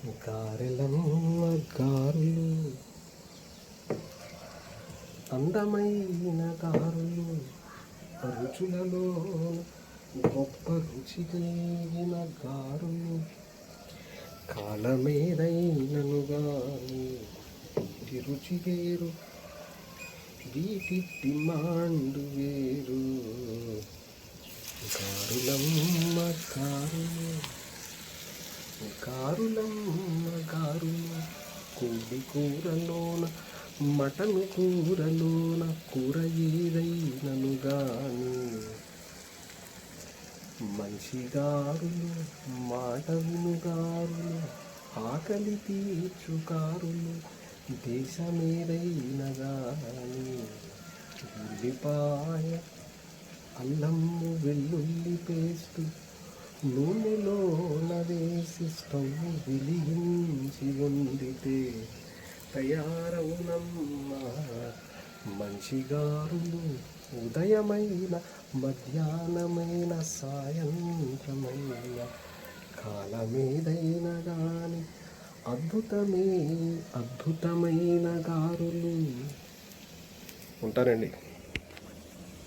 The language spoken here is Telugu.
గారెలమ్మ గారులు, అందమైన గారులు, రుచులలో గొప్ప రుచి కలిగిన గారులు. కాలమేదైనను గాని వీటి రుచి వేరు, వీటి డిమాండ్ వేరు. గారులమ్మ గారులు, గారులమ్మ గారులు, కోడి కూరలోన మటన్ కూరలోన కూర ఏదైనను గాని మంచి గారులు, మాట వినుగారులు, ఆకలి తీర్చు గారులు. దేశమేదైన గాని ఉల్లిపాయ, అల్లము, వెల్లుల్లి పేస్టు నూనెలోన వేసి స్టవ్ వెలిగించి వండితే తయారవునమ్మ మంచి గారులు. ఉదయమైన, మధ్యాహ్నమైన, సాయంత్రమైన, కాలమేదైన గాని అద్భుతమైన గారులు. ఉంటారండి.